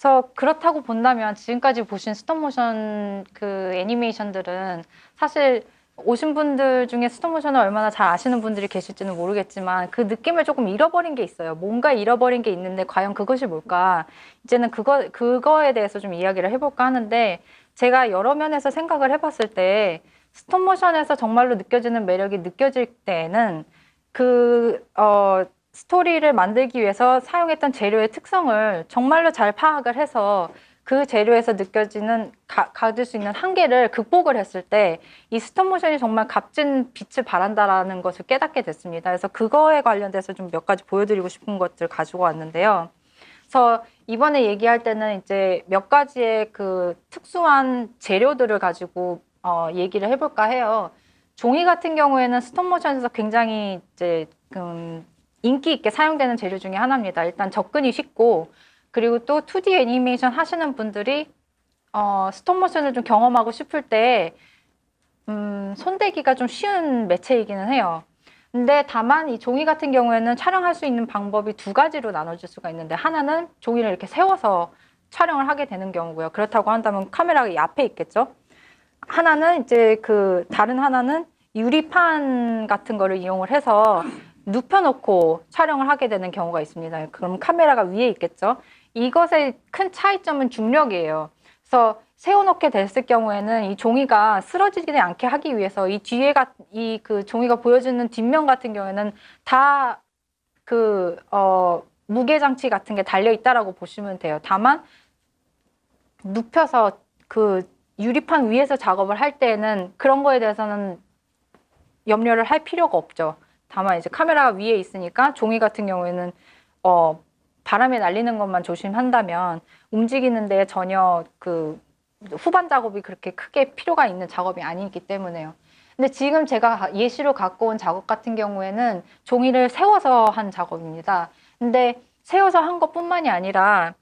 그래서 그렇다고 본다면 지금까지 보신 스톱모션 그 애니메이션들은 사실 오신 분들 중에 스톱모션을 얼마나 잘 아시는 분들이 계실지는 모르겠지만 그 느낌을 조금 잃어버린 게 있어요. 뭔가 잃어버린 게 있는데 과연 그것이 뭘까? 이제는 그거에 대해서 좀 이야기를 해볼까 하는데 제가 여러 면에서 생각을 해봤을 때 스톱모션에서 정말로 느껴지는 매력이 느껴질 때에는 스토리를 만들기 위해서 사용했던 재료의 특성을 정말로 잘 파악을 해서 그 재료에서 느껴지는 가질 수 있는 한계를 극복을 했을 때 이 스톱모션이 정말 값진 빛을 발한다라는 것을 깨닫게 됐습니다. 그래서 그거에 관련돼서 좀 몇 가지 보여드리고 싶은 것들 가지고 왔는데요. 그래서 이번에 얘기할 때는 이제 몇 가지의 그 특수한 재료들을 가지고 얘기를 해볼까 해요. 종이 같은 경우에는 스톱모션에서 굉장히 이제 인기 있게 사용되는 재료 중에 하나입니다. 일단 접근이 쉽고 그리고 또 2D 애니메이션 하시는 분들이 스톱모션을 좀 경험하고 싶을 때 손대기가 좀 쉬운 매체이기는 해요. 근데 다만 이 종이 같은 경우에는 촬영할 수 있는 방법이 두 가지로 나눠질 수가 있는데 하나는 종이를 이렇게 세워서 촬영을 하게 되는 경우고요. 그렇다고 한다면 카메라가 이 앞에 있겠죠. 하나는 이제 다른 하나는 유리판 같은 거를 이용을 해서 눕혀놓고 촬영을 하게 되는 경우가 있습니다. 그럼 카메라가 위에 있겠죠. 이것의 큰 차이점은 중력이에요. 그래서 세워놓게 됐을 경우에는 이 종이가 쓰러지지 않게 하기 위해서 이 뒤에가 종이가 보여주는 뒷면 같은 경우에는 다 무게 장치 같은 게 달려 있다라고 보시면 돼요. 다만 눕혀서 유리판 위에서 작업을 할 때에는 그런 거에 대해서는 염려를 할 필요가 없죠. 다만 이제 카메라가 위에 있으니까 종이 같은 경우에는 바람에 날리는 것만 조심한다면 움직이는데 전혀 후반 작업이 그렇게 크게 필요가 있는 작업이 아니기 때문에요. 근데 지금 제가 예시로 갖고 온 작업 같은 경우에는 종이를 세워서 한 작업입니다. 근데 세워서 한 것뿐만이 아니라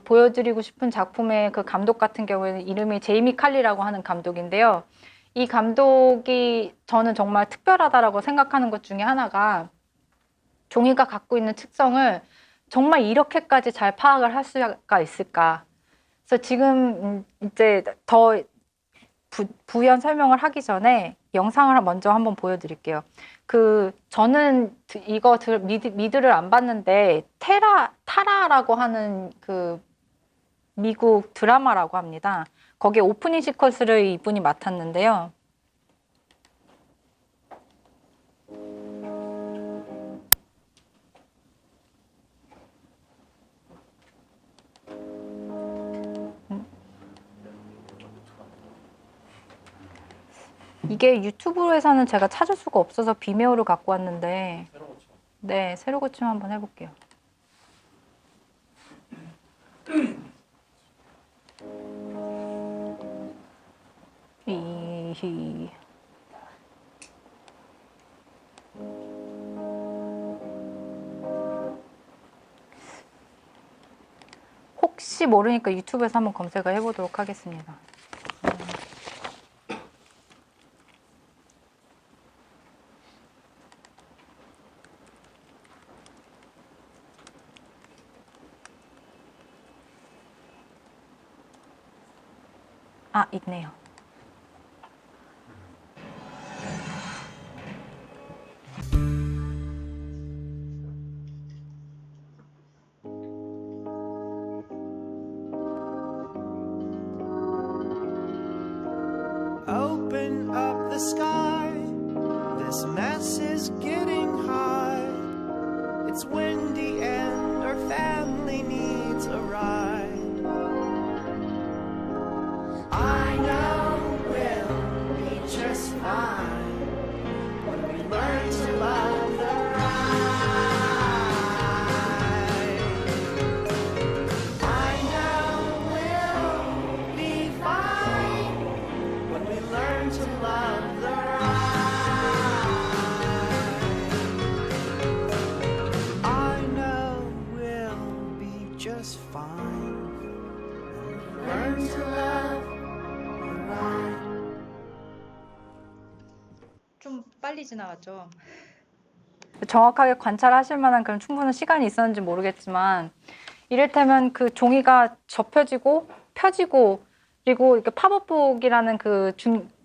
보여드리고 싶은 작품의 그 감독 같은 경우에는 이름이 제이미 칼리라고 하는 감독인데요. 이 감독이 저는 정말 특별하다라고 생각하는 것 중에 하나가 종이가 갖고 있는 특성을 정말 이렇게까지 잘 파악을 할 수가 있을까. 그래서 지금 이제 더 부연 설명을 하기 전에 영상을 먼저 한번 보여드릴게요. 저는 이거 미드를 안 봤는데 타라라고 하는 미국 드라마라고 합니다. 거기에 오프닝 시퀀스를 이분이 맡았는데요. 이게 유튜브에서는 제가 찾을 수가 없어서 비메오를 갖고 왔는데 네, 새로 고침 한번 해볼게요. 이히. 혹시 모르니까 유튜브에서 한번 검색을 해보도록 하겠습니다. 아, 있네요. Open up the sky. This mess is getting high. It's windy and our family needs a ride. I know we'll be just fine when we learn to love the ride. I know we'll be fine when we learn to love the ride. I know we'll be just fine when we learn to love the ride. 좀 빨리 지나갔죠. 정확하게 관찰하실 만한 그런 충분한 시간이 있었는지 모르겠지만 이를테면 그 종이가 접혀지고 펴지고 그리고 이렇게 팝업북이라는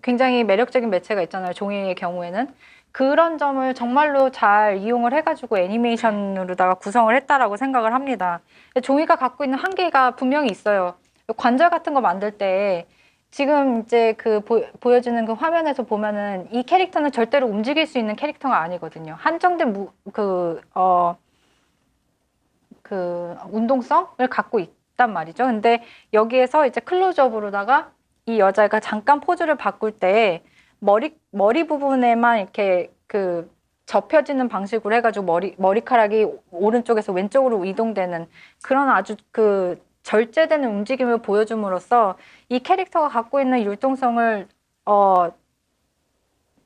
굉장히 매력적인 매체가 있잖아요. 종이의 경우에는. 그런 점을 정말로 잘 이용을 해가지고 애니메이션으로다가 구성을 했다라고 생각을 합니다. 종이가 갖고 있는 한계가 분명히 있어요. 관절 같은 거 만들 때 지금 이제 보여주는 그 화면에서 보면은 이 캐릭터는 절대로 움직일 수 있는 캐릭터가 아니거든요. 한정된 운동성을 갖고 있단 말이죠. 근데 여기에서 이제 클로즈업으로다가 이 여자가 잠깐 포즈를 바꿀 때 머리 부분에만 이렇게 접혀지는 방식으로 해가지고 머리카락이 오른쪽에서 왼쪽으로 이동되는 그런 아주 절제되는 움직임을 보여줌으로써 이 캐릭터가 갖고 있는 율동성을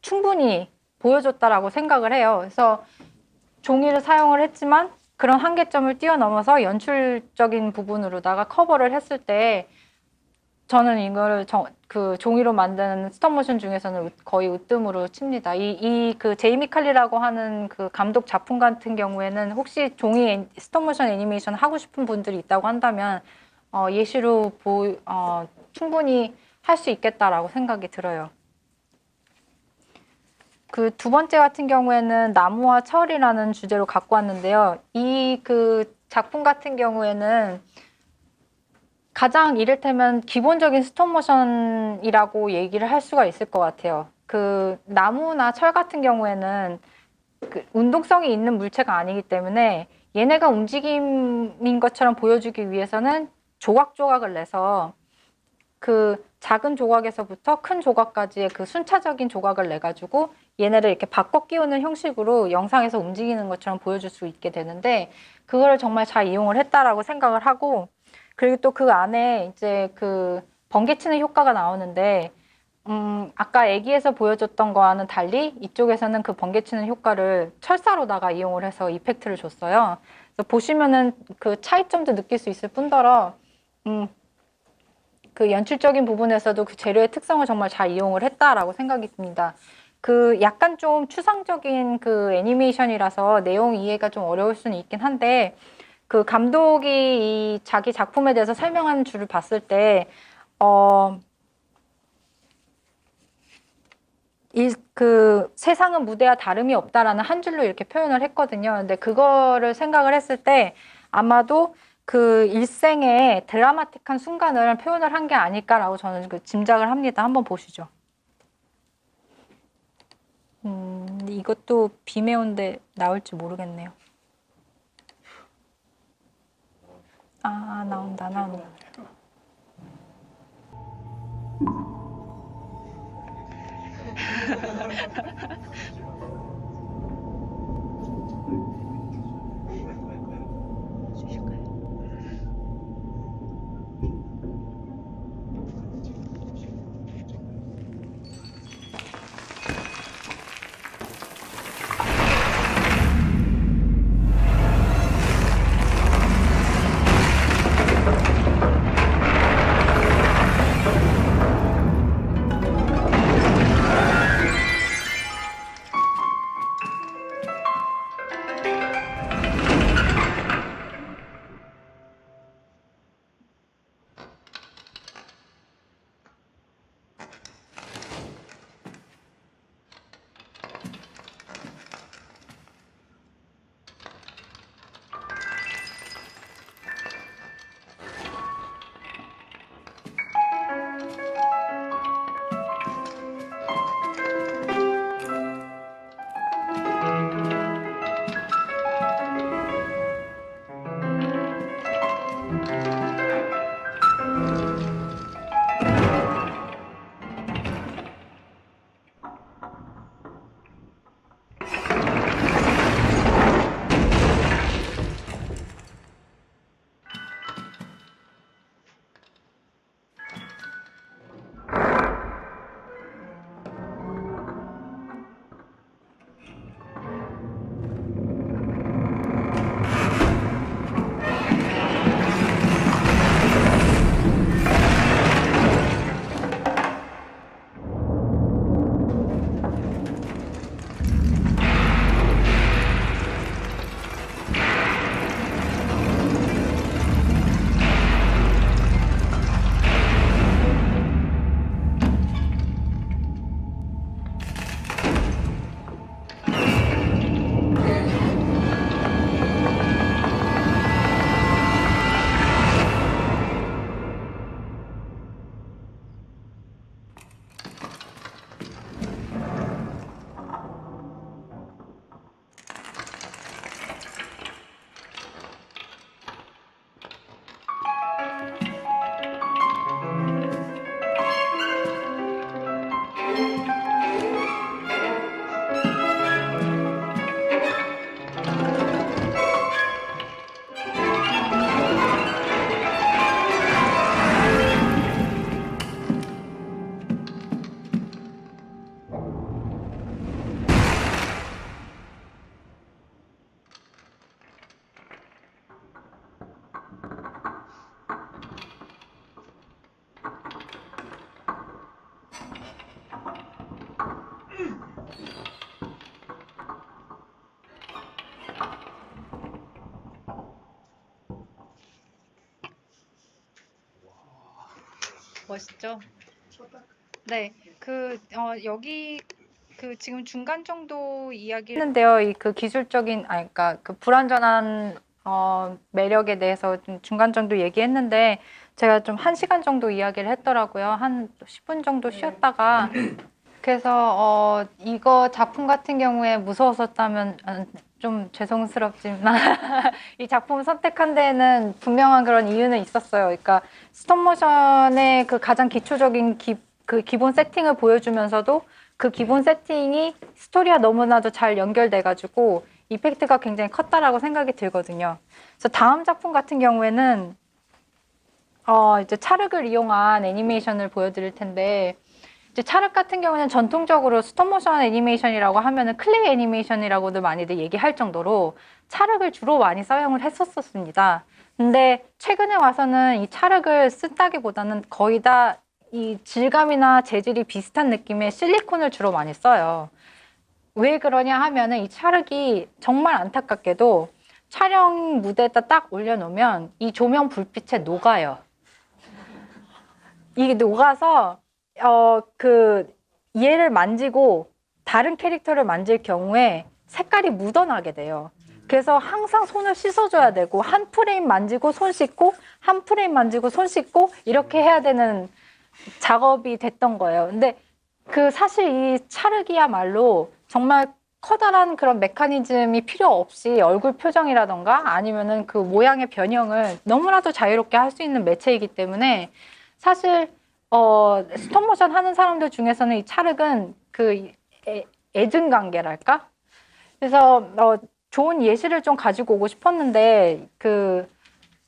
충분히 보여줬다라고 생각을 해요. 그래서 종이를 사용을 했지만 그런 한계점을 뛰어넘어서 연출적인 부분으로다가 커버를 했을 때 저는 이거를 종이로 만드는 스톱모션 중에서는 거의 으뜸으로 칩니다. 제이미 칼리라고 하는 그 감독 작품 같은 경우에는 혹시 종이 스톱모션 애니메이션 하고 싶은 분들이 있다고 한다면 예시로 충분히 할 수 있겠다라고 생각이 들어요. 그 두 번째 같은 경우에는 나무와 철이라는 주제로 갖고 왔는데요. 이 작품 같은 경우에는 가장 이를테면 기본적인 스톱모션이라고 얘기를 할 수가 있을 것 같아요. 나무나 철 같은 경우에는 운동성이 있는 물체가 아니기 때문에 얘네가 움직임인 것처럼 보여주기 위해서는 조각조각을 내서 작은 조각에서부터 큰 조각까지의 순차적인 조각을 내가지고 얘네를 이렇게 바꿔 끼우는 형식으로 영상에서 움직이는 것처럼 보여줄 수 있게 되는데 그거를 정말 잘 이용을 했다라고 생각을 하고 그리고 또 그 안에 이제 번개치는 효과가 나오는데 아까 애기에서 보여줬던 거와는 달리 이쪽에서는 그 번개치는 효과를 철사로다가 이용을 해서 이펙트를 줬어요. 그래서 보시면은 그 차이점도 느낄 수 있을 뿐더러 연출적인 부분에서도 그 재료의 특성을 정말 잘 이용을 했다라고 생각이 듭니다. 약간 좀 추상적인 애니메이션이라서 내용 이해가 좀 어려울 수는 있긴 한데 감독이 이 자기 작품에 대해서 설명하는 줄을 봤을 때 세상은 무대와 다름이 없다라는 한 줄로 이렇게 표현을 했거든요. 근데 그거를 생각을 했을 때 아마도 일생의 드라마틱한 순간을 표현을 한 게 아닐까라고 저는 짐작을 합니다. 한번 보시죠. 이것도 비메온데 나올지 모르겠네요. 아, 나온다. 멋있죠? 네, 여기 지금 중간 정도 이야기를 했는데요. 이 그 기술적인, 그러니까 그 불완전한 매력에 대해서 좀 중간 정도 얘기했는데 제가 좀 1시간 정도 이야기를 했더라고요. 한 10분 정도 쉬었다가 그래서 이거 작품 같은 경우에 무서웠었다면 좀 죄송스럽지만 이 작품 선택한 데에는 분명한 그런 이유는 있었어요. 그러니까 스톱모션의 그 가장 기초적인 그 기본 세팅을 보여주면서도 그 기본 세팅이 스토리와 너무나도 잘 연결돼가지고 이펙트가 굉장히 컸다라고 생각이 들거든요. 그래서 다음 작품 같은 경우에는 이제 찰흙을 이용한 애니메이션을 보여드릴 텐데 이제 찰흙 같은 경우는 전통적으로 스톱모션 애니메이션이라고 하면은 클레이 애니메이션이라고도 많이들 얘기할 정도로 찰흙을 주로 많이 사용을 했었습니다. 근데 최근에 와서는 이 찰흙을 쓴다기보다는 거의 다 이 질감이나 재질이 비슷한 느낌의 실리콘을 주로 많이 써요. 왜 그러냐 하면은 이 찰흙이 정말 안타깝게도 촬영 무대에다 딱 올려놓으면 이 조명 불빛에 녹아요. 이게 녹아서 얘를 만지고 다른 캐릭터를 만질 경우에 색깔이 묻어나게 돼요. 그래서 항상 손을 씻어줘야 되고 한 프레임 만지고 손 씻고 한 프레임 만지고 손 씻고 이렇게 해야 되는 작업이 됐던 거예요. 근데 사실 이 찰흙이야말로 정말 커다란 그런 메커니즘이 필요 없이 얼굴 표정이라던가 아니면은 그 모양의 변형을 너무나도 자유롭게 할 수 있는 매체이기 때문에 사실 스톱모션 하는 사람들 중에서는 이 찰흙은 애증 관계랄까? 그래서 좋은 예시를 좀 가지고 오고 싶었는데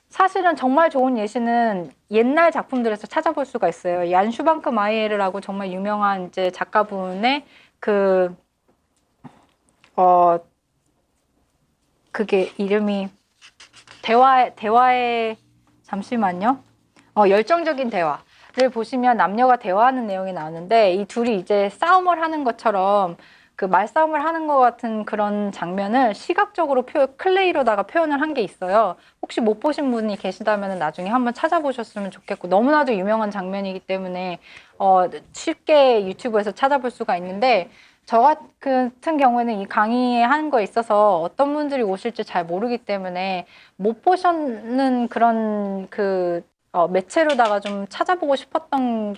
사실은 정말 좋은 예시는 옛날 작품들에서 찾아볼 수가 있어요. 얀 슈방크 마이에르라고 정말 유명한 이제 작가분의 그게 이름이 대화의 잠시만요. 열정적인 대화를 보시면 남녀가 대화하는 내용이 나오는데 이 둘이 이제 싸움을 하는 것처럼 그 말싸움을 하는 것 같은 그런 장면을 시각적으로 클레이로다가 표현을 한 게 있어요. 혹시 못 보신 분이 계시다면 나중에 한번 찾아보셨으면 좋겠고 너무나도 유명한 장면이기 때문에 쉽게 유튜브에서 찾아볼 수가 있는데 저 같은 경우에는 이 강의에 하는 거에 있어서 어떤 분들이 오실지 잘 모르기 때문에 못 보셨는 그런 매체로다가 좀 찾아보고 싶었던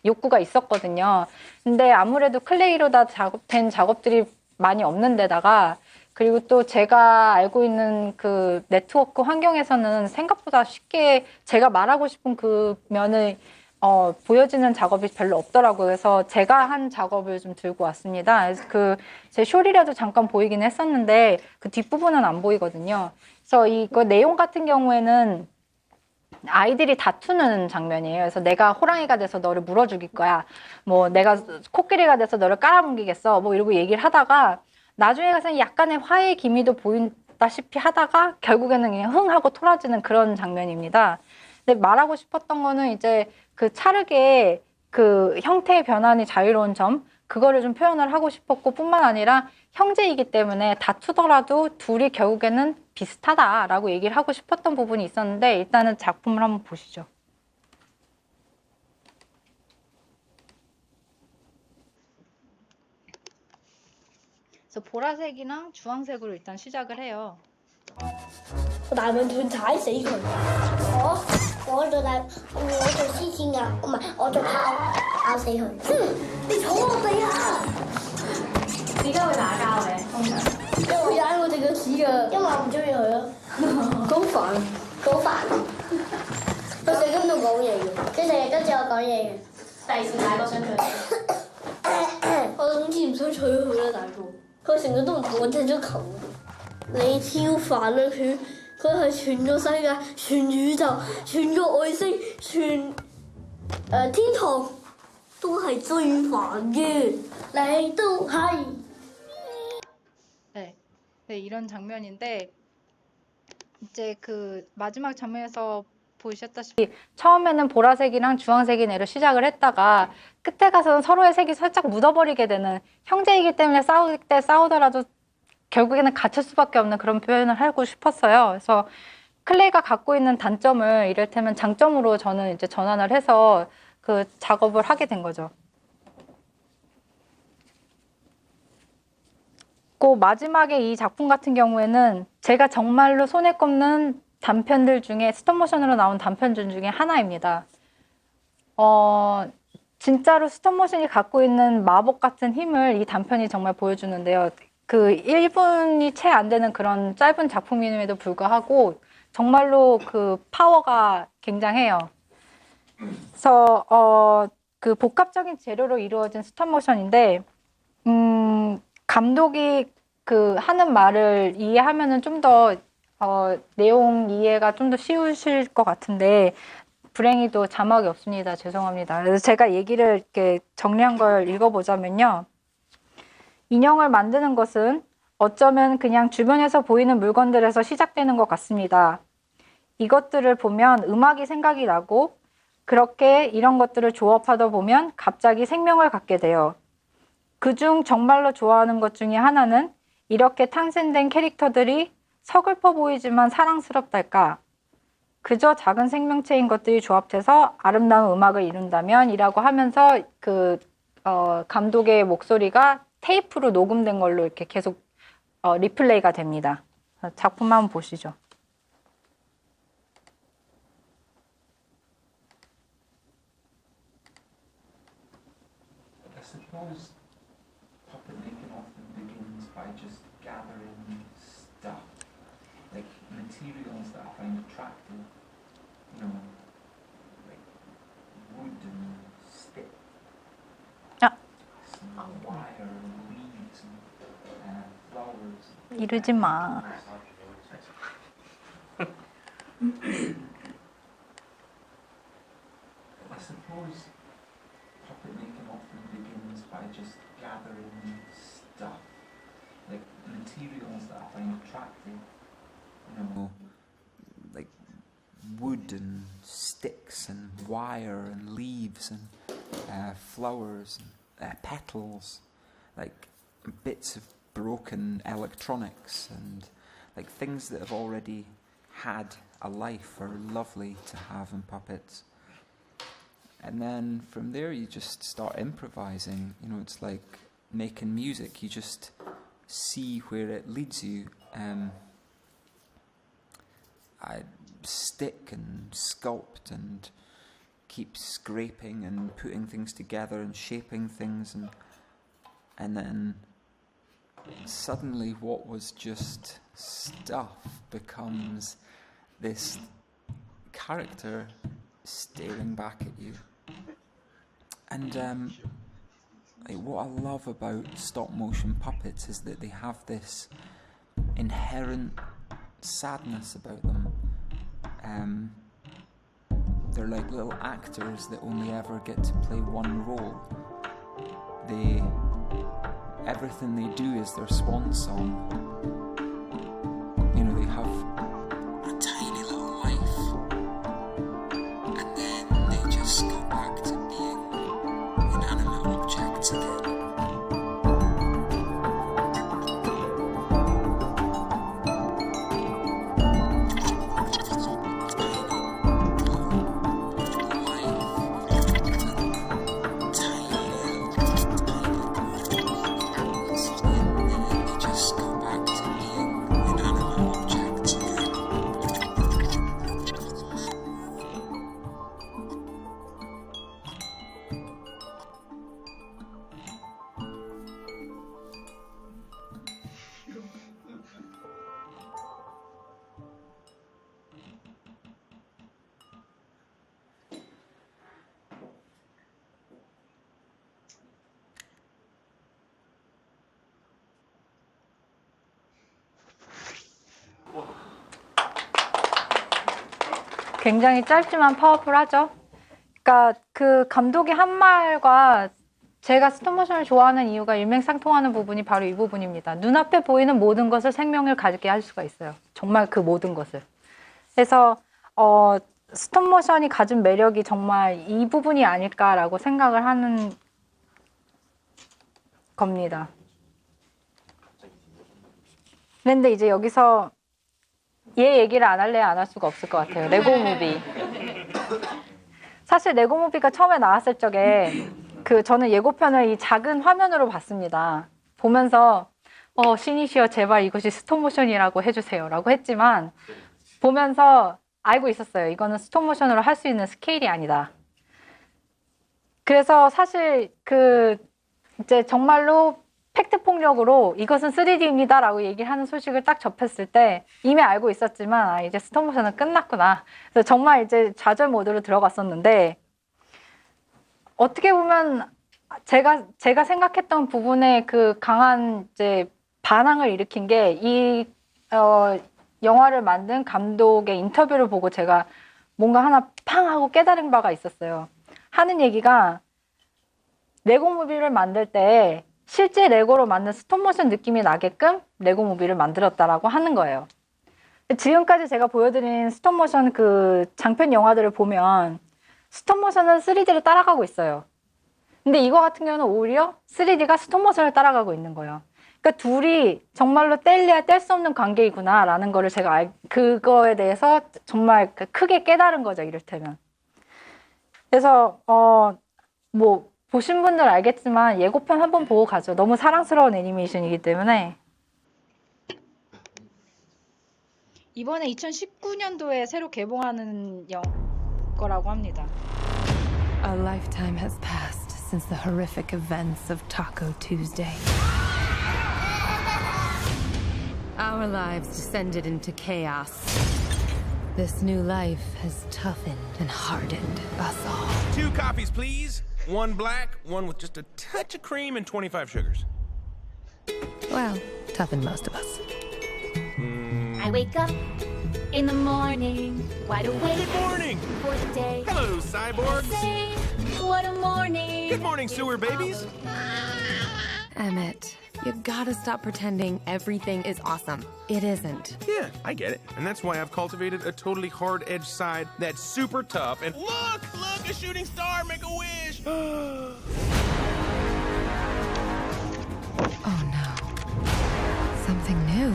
욕구가 있었거든요. 근데 아무래도 클레이로다 된 작업들이 많이 없는 데다가 그리고 또 제가 알고 있는 그 네트워크 환경에서는 생각보다 쉽게 제가 말하고 싶은 그 면을 보여지는 작업이 별로 없더라고요. 그래서 제가 한 작업을 좀 들고 왔습니다. 그래서 제 숄이라도 잠깐 보이긴 했었는데 그 뒷부분은 안 보이거든요. 그래서 이거 내용 같은 경우에는 아이들이 다투는 장면이에요. 그래서 내가 호랑이가 돼서 너를 물어 죽일 거야. 뭐 내가 코끼리가 돼서 너를 깔아뭉개겠어. 뭐 이러고 얘기를 하다가 나중에 가서는 약간의 화해의 기미도 보인다시피 하다가 결국에는 그냥 흥 하고 토라지는 그런 장면입니다. 근데 말하고 싶었던 거는 이제 그 찰흙의 그 형태의 변환이 자유로운 점 그거를 좀 표현을 하고 싶었고 뿐만 아니라 형제이기 때문에 다투더라도 둘이 결국에는 비슷하다라고 얘기를 하고 싶었던 부분이 있었는데 일단은 작품을 한번 보시죠. 그래서 보라색이랑 주황색으로 일단 시작을 해요. 大文斷踩死佢！我做獅子鴨，唔係我做咬死佢。你坐我地啊！點解會打交嘅？通常因為踩我哋嘅屎㗎。因為我唔中意佢咯。好煩，好煩。佢成日喺度講嘢嘅，佢成日跟住我講嘢嘅。第時大個想娶佢。我總之唔想娶佢啦，大個。佢成日都唔同我踢足球。你超煩啊！佢係全個世界、全宇宙、全個外星、全天堂都係最煩嘅。你都係。 네, 이런 장면인데 이제 그 마지막 장면에서 보셨다시피 처음에는 보라색이랑 주황색인 애로 시작을 했다가 끝에 가서는 서로의 색이 살짝 묻어버리게 되는 형제이기 때문에 싸울 때 싸우더라도 결국에는 갇힐 수밖에 없는 그런 표현을 하고 싶었어요. 그래서 클레이가 갖고 있는 단점을 이를테면 장점으로 저는 이제 전환을 해서 그 작업을 하게 된 거죠. 그 마지막에 이 작품 같은 경우에는 제가 정말로 손에 꼽는 단편들 중에 스톱모션으로 나온 단편들 중에 하나입니다. 진짜로 스톱모션이 갖고 있는 마법 같은 힘을 이 단편이 정말 보여주는데요. 그 1분이 채 안 되는 그런 짧은 작품임에도 불구하고 정말로 그 파워가 굉장해요. 그래서 그 복합적인 재료로 이루어진 스톱모션인데 감독이 그 하는 말을 이해하면은 좀 더 내용 이해가 좀 더 쉬우실 것 같은데 불행히도 자막이 없습니다. 죄송합니다. 그래서 제가 얘기를 이렇게 정리한 걸 읽어보자면요. 인형을 만드는 것은 어쩌면 그냥 주변에서 보이는 물건들에서 시작되는 것 같습니다. 이것들을 보면 음악이 생각이 나고 그렇게 이런 것들을 조합하다 보면 갑자기 생명을 갖게 돼요. 그중 정말로 좋아하는 것 중에 하나는 이렇게 탄생된 캐릭터들이 서글퍼 보이지만 사랑스럽달까? 그저 작은 생명체인 것들이 조합돼서 아름다운 음악을 이룬다면 이라고 하면서 그 감독의 목소리가 테이프로 녹음된 걸로 이렇게 계속 리플레이가 됩니다. 작품 한번 보시죠. I suppose puppet making often begins by just gathering stuff, like materials that I find attractive, you know, like wood and stick, some wire and leaves and flowers. 이러지 마. I suppose puppet making often begins by just gathering stuff, like materials that I find attractive, you know, like wood and sticks and wire and leaves and flowers and petals, like bits of broken electronics and like things that have already had a life are lovely to have in puppets. And then from there you just start improvising. You know, it's like making music. You just see where it leads you. I stick and sculpt and keep scraping and putting things together and shaping things, and then suddenly what was just stuff becomes this character staring back at you. And like, what I love about stop motion puppets is that they have this inherent sadness about them. They're like little actors that only ever get to play one role. Everything they do is their swan song. You know, they have a tiny little life, and then they just go back to being inanimate objects again. 굉장히 짧지만 파워풀하죠. 그러니까 그 감독이 한 말과 제가 스톱모션을 좋아하는 이유가 일맥상통하는 부분이 바로 이 부분입니다. 눈앞에 보이는 모든 것을 생명을 가지게 할 수가 있어요. 정말 그 모든 것을. 그래서 스톱모션이 가진 매력이 정말 이 부분이 아닐까라고 생각을 하는 겁니다. 그런데 이제 여기서 얘 얘기를 안 할래야 안 할 수가 없을 것 같아요. 레고 무비. 사실 레고 무비가 처음에 나왔을 적에 저는 예고편을 이 작은 화면으로 봤습니다. 보면서 신이시여 제발 이것이 스톱모션이라고 해주세요라고 했지만 보면서 알고 있었어요. 이거는 스톱모션으로 할 수 있는 스케일이 아니다. 그래서 사실 이제 정말로 팩트 폭력으로 이것은 3D입니다라고 얘기를 하는 소식을 딱 접했을 때 이미 알고 있었지만 이제 스톱모션은 끝났구나. 그래서 정말 이제 좌절 모드로 들어갔었는데 어떻게 보면 제가 생각했던 부분에 그 강한 이제 반항을 일으킨 게 이 영화를 만든 감독의 인터뷰를 보고 제가 뭔가 하나 팡 하고 깨달은 바가 있었어요. 하는 얘기가 레고 무비를 만들 때 실제 레고로 만든 스톱모션 느낌이 나게끔 레고 무비를 만들었다라고 하는 거예요. 지금까지 제가 보여드린 스톱모션 장편 영화들을 보면 스톱모션은 3D를 따라가고 있어요. 근데 이거 같은 경우는 오히려 3D가 스톱모션을 따라가고 있는 거예요. 그러니까 둘이 정말로 뗄래야 뗄 수 없는 관계이구나라는 거를 제가 그거에 대해서 정말 크게 깨달은 거죠, 이를테면. 그래서 뭐 보신 분들 알겠지만 예고편 한번 보고 가죠. 너무 사랑스러운 애니메이션이기 때문에. 이번에 2019년도에 새로 개봉하는 거라고 합니다. A lifetime has passed since the horrific events of Taco Tuesday. Our lives descended into chaos. This new life has toughened and hardened us all. 2 coffees, please. 1 black, 1 with just a touch of cream and 25 sugars. Well, toughened most of us. I wake up in the morning, wide awake Good morning. for the day. Hello, cyborgs. Say, what a morning. Good morning, sewer babies. Emmett, you gotta stop pretending everything is awesome. It isn't. Yeah, I get it. And that's why I've cultivated a totally hard-edged side that's super tough. And look, a shooting star, make a wish. Oh no. Something new.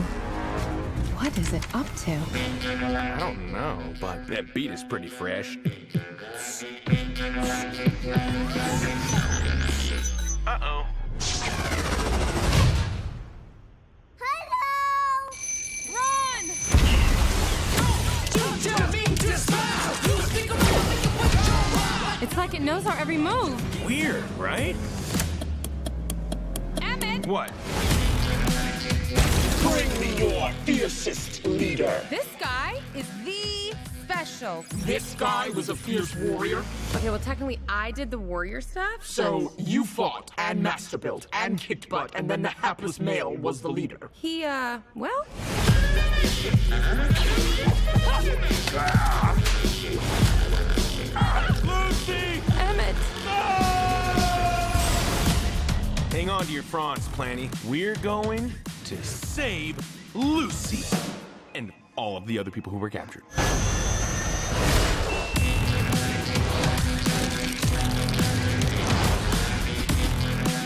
What is it up to? I don't know, but that beat is pretty fresh. Uh-oh. It's like it knows our every move. Weird, right? Emmett! What? Bring me your fiercest leader. This guy is the special. This guy was a fierce warrior, Okay, well, technically, I did the warrior stuff. so you fought and master built and kicked butt, and then the hapless male was the leader. He, well, Lucy! Emmett. Hang on to your fronts, Planny. We're going to save Lucy and all of the other people who were captured.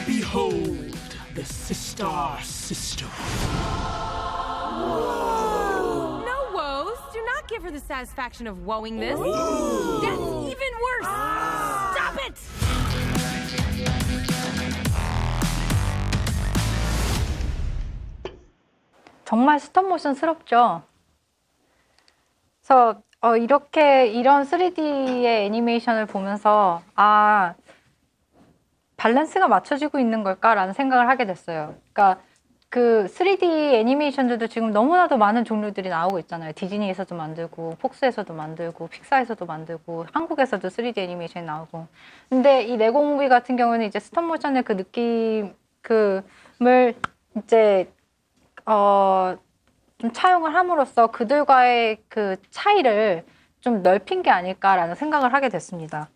Behold, the Sistar Sister. No woes. Do not give her the satisfaction of woeing this. That's even worse. Stop it! 정말 스톱모션스럽죠. 그래서 이런 3D의 애니메이션을 보면서 밸런스가 맞춰지고 있는 걸까라는 생각을 하게 됐어요. 그러니까 그 3D 애니메이션들도 지금 너무나도 많은 종류들이 나오고 있잖아요. 디즈니에서도 만들고, 폭스에서도 만들고, 픽사에서도 만들고, 한국에서도 3D 애니메이션이 나오고. 근데 이 레고 무비 같은 경우는 이제 스톱모션의 그 느낌을 이제 좀 차용을 함으로써 그들과의 그 차이를 좀 넓힌 게 아닐까라는 생각을 하게 됐습니다.